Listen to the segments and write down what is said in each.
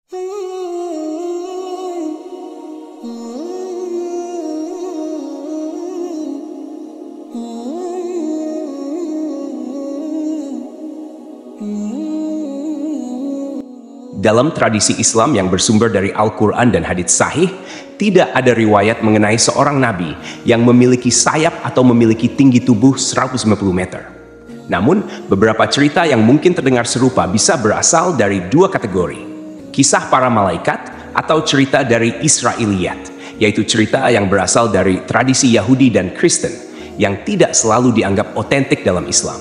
Dalam tradisi Islam yang bersumber dari Al-Quran dan hadits sahih, tidak ada riwayat mengenai seorang nabi yang memiliki sayap atau memiliki tinggi tubuh 150 meter. Namun, beberapa cerita yang mungkin terdengar serupa bisa berasal dari dua kategori. Kisah para malaikat atau cerita dari Israiliyat, yaitu cerita yang berasal dari tradisi Yahudi dan Kristen yang tidak selalu dianggap otentik dalam Islam.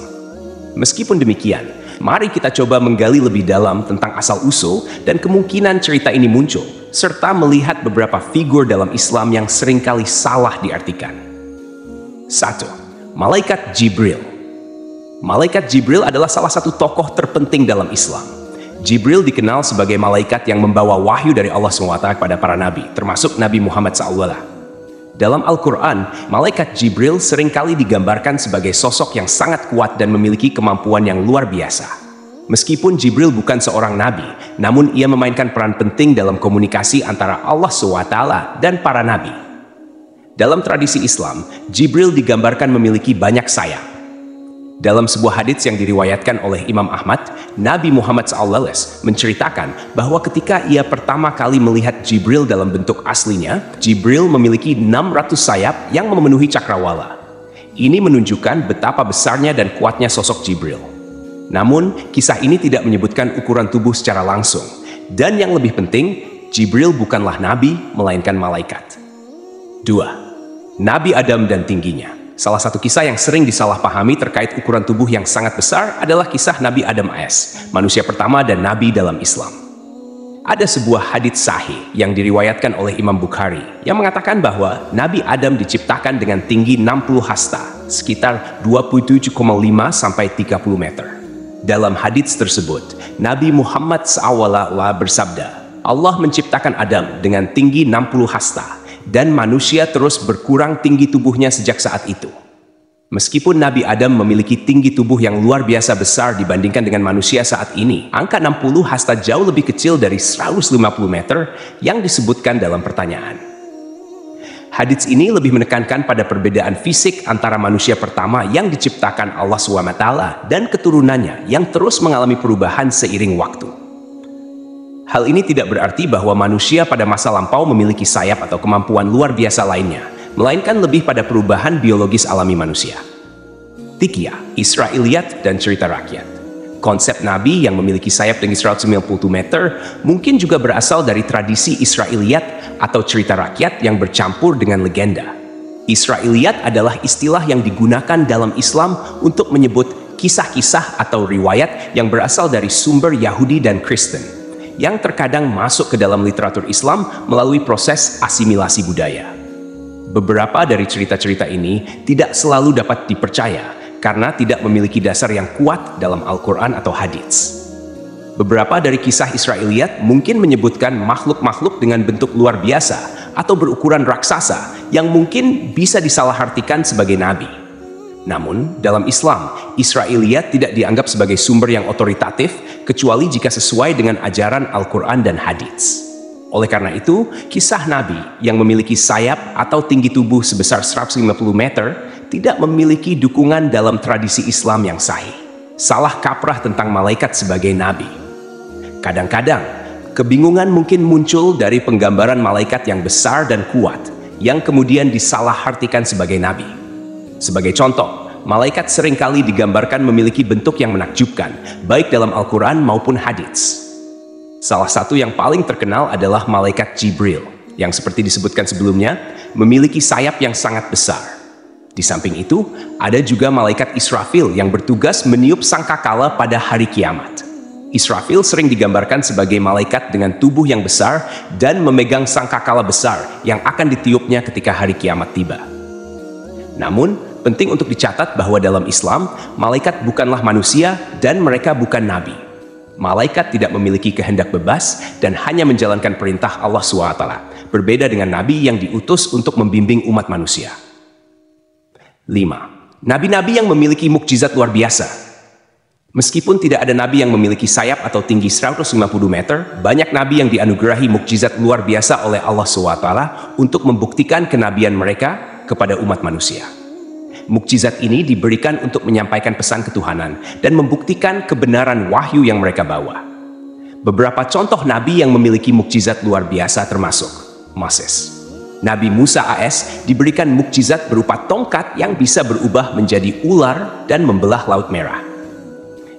Meskipun demikian, mari kita coba menggali lebih dalam tentang asal-usul dan kemungkinan cerita ini muncul, serta melihat beberapa figur dalam Islam yang seringkali salah diartikan. 1. Malaikat Jibril. Malaikat Jibril adalah salah satu tokoh terpenting dalam Islam. Jibril dikenal sebagai malaikat yang membawa wahyu dari Allah SWT kepada para nabi, termasuk Nabi Muhammad SAW. Dalam Al-Quran, malaikat Jibril seringkali digambarkan sebagai sosok yang sangat kuat dan memiliki kemampuan yang luar biasa. Meskipun Jibril bukan seorang nabi, namun ia memainkan peran penting dalam komunikasi antara Allah SWT dan para nabi. Dalam tradisi Islam, Jibril digambarkan memiliki banyak sayap. Dalam sebuah hadits yang diriwayatkan oleh Imam Ahmad, Nabi Muhammad SAW menceritakan bahwa ketika ia pertama kali melihat Jibril dalam bentuk aslinya, Jibril memiliki 600 sayap yang memenuhi cakrawala. Ini menunjukkan betapa besarnya dan kuatnya sosok Jibril. Namun, kisah ini tidak menyebutkan ukuran tubuh secara langsung. Dan yang lebih penting, Jibril bukanlah nabi, melainkan malaikat. 2. Nabi Adam dan tingginya. Salah satu kisah yang sering disalahpahami terkait ukuran tubuh yang sangat besar adalah kisah Nabi Adam AS, manusia pertama dan nabi dalam Islam. Ada sebuah hadits sahih yang diriwayatkan oleh Imam Bukhari yang mengatakan bahwa Nabi Adam diciptakan dengan tinggi 60 hasta, sekitar 27,5 sampai 30 meter. Dalam hadits tersebut, Nabi Muhammad SAW bersabda, Allah menciptakan Adam dengan tinggi 60 hasta, dan manusia terus berkurang tinggi tubuhnya sejak saat itu. Meskipun Nabi Adam memiliki tinggi tubuh yang luar biasa besar dibandingkan dengan manusia saat ini, angka 60 hasta jauh lebih kecil dari 150 meter yang disebutkan dalam pertanyaan. Hadits ini lebih menekankan pada perbedaan fisik antara manusia pertama yang diciptakan Allah SWT dan keturunannya yang terus mengalami perubahan seiring waktu. Hal ini tidak berarti bahwa manusia pada masa lampau memiliki sayap atau kemampuan luar biasa lainnya, melainkan lebih pada perubahan biologis alami manusia. 3. Israiliyat dan cerita rakyat. Konsep nabi yang memiliki sayap tinggi 190 meter mungkin juga berasal dari tradisi Israiliyat atau cerita rakyat yang bercampur dengan legenda. Israiliyat adalah istilah yang digunakan dalam Islam untuk menyebut kisah-kisah atau riwayat yang berasal dari sumber Yahudi dan Kristen, yang terkadang masuk ke dalam literatur Islam melalui proses asimilasi budaya. Beberapa dari cerita-cerita ini tidak selalu dapat dipercaya karena tidak memiliki dasar yang kuat dalam Al-Quran atau hadits. Beberapa dari kisah Israiliyat mungkin menyebutkan makhluk-makhluk dengan bentuk luar biasa atau berukuran raksasa yang mungkin bisa disalahartikan sebagai nabi. Namun, dalam Islam, Israiliyat tidak dianggap sebagai sumber yang otoritatif kecuali jika sesuai dengan ajaran Al-Quran dan hadits. Oleh karena itu, kisah Nabi yang memiliki sayap atau tinggi tubuh sebesar 150 meter tidak memiliki dukungan dalam tradisi Islam yang sahih. Salah kaprah tentang malaikat sebagai nabi. Kadang-kadang, kebingungan mungkin muncul dari penggambaran malaikat yang besar dan kuat yang kemudian disalahartikan sebagai nabi. Sebagai contoh, malaikat seringkali digambarkan memiliki bentuk yang menakjubkan, baik dalam Al-Quran maupun hadits. Salah satu yang paling terkenal adalah malaikat Jibril, yang seperti disebutkan sebelumnya, memiliki sayap yang sangat besar. Di samping itu, ada juga malaikat Israfil yang bertugas meniup sangkakala pada hari kiamat. Israfil sering digambarkan sebagai malaikat dengan tubuh yang besar dan memegang sangkakala besar yang akan ditiupnya ketika hari kiamat tiba. Namun, penting untuk dicatat bahwa dalam Islam, malaikat bukanlah manusia dan mereka bukan nabi. Malaikat tidak memiliki kehendak bebas dan hanya menjalankan perintah Allah SWT, berbeda dengan nabi yang diutus untuk membimbing umat manusia. 5. Nabi-nabi yang memiliki mukjizat luar biasa. Meskipun tidak ada nabi yang memiliki sayap atau tinggi 150 meter, banyak nabi yang dianugerahi mukjizat luar biasa oleh Allah SWT untuk membuktikan kenabian mereka kepada umat manusia. Mukjizat ini diberikan untuk menyampaikan pesan ketuhanan dan membuktikan kebenaran wahyu yang mereka bawa. Beberapa contoh nabi yang memiliki mukjizat luar biasa termasuk Moses. Nabi Musa AS diberikan mukjizat berupa tongkat yang bisa berubah menjadi ular dan membelah Laut Merah.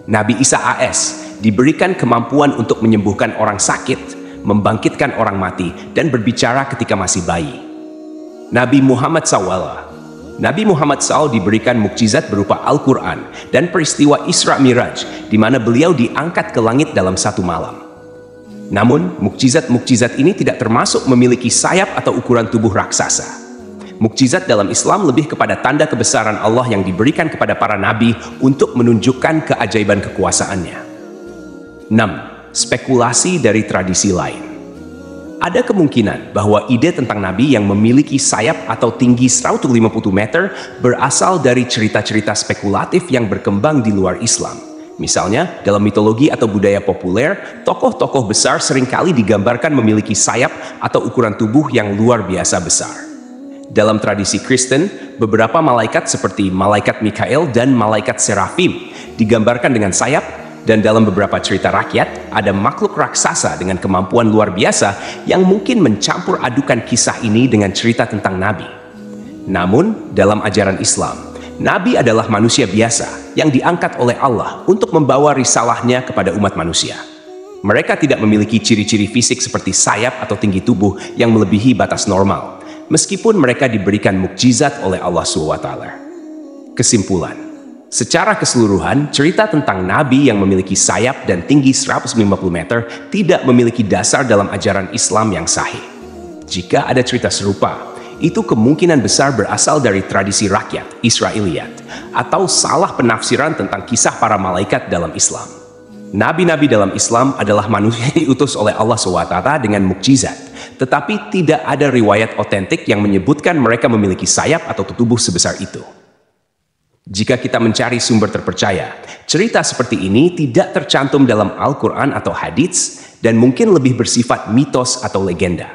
Nabi Isa AS diberikan kemampuan untuk menyembuhkan orang sakit, membangkitkan orang mati, dan berbicara ketika masih bayi. Nabi Muhammad SAW diberikan mukjizat berupa Al-Quran dan peristiwa Isra Miraj, di mana beliau diangkat ke langit dalam satu malam. Namun, mukjizat-mukjizat ini tidak termasuk memiliki sayap atau ukuran tubuh raksasa. Mukjizat dalam Islam lebih kepada tanda kebesaran Allah yang diberikan kepada para nabi untuk menunjukkan keajaiban kekuasaannya. 6. Spekulasi dari tradisi lain. Ada kemungkinan bahwa ide tentang nabi yang memiliki sayap atau tinggi 150 meter berasal dari cerita-cerita spekulatif yang berkembang di luar Islam. Misalnya, dalam mitologi atau budaya populer, tokoh-tokoh besar seringkali digambarkan memiliki sayap atau ukuran tubuh yang luar biasa besar. Dalam tradisi Kristen, beberapa malaikat seperti malaikat Mikael dan malaikat Serafim digambarkan dengan sayap, dan dalam beberapa cerita rakyat, ada makhluk raksasa dengan kemampuan luar biasa yang mungkin mencampur adukan kisah ini dengan cerita tentang nabi. Namun, dalam ajaran Islam, nabi adalah manusia biasa yang diangkat oleh Allah untuk membawa risalahnya kepada umat manusia. Mereka tidak memiliki ciri-ciri fisik seperti sayap atau tinggi tubuh yang melebihi batas normal, meskipun mereka diberikan mukjizat oleh Allah SWT. Kesimpulan, secara keseluruhan, cerita tentang nabi yang memiliki sayap dan tinggi 150 meter tidak memiliki dasar dalam ajaran Islam yang sahih. Jika ada cerita serupa, itu kemungkinan besar berasal dari tradisi rakyat, Israiliyat, atau salah penafsiran tentang kisah para malaikat dalam Islam. Nabi-nabi dalam Islam adalah manusia yang diutus oleh Allah SWT dengan mukjizat, tetapi tidak ada riwayat otentik yang menyebutkan mereka memiliki sayap atau tubuh sebesar itu. Jika kita mencari sumber terpercaya, cerita seperti ini tidak tercantum dalam Al-Quran atau hadits dan mungkin lebih bersifat mitos atau legenda.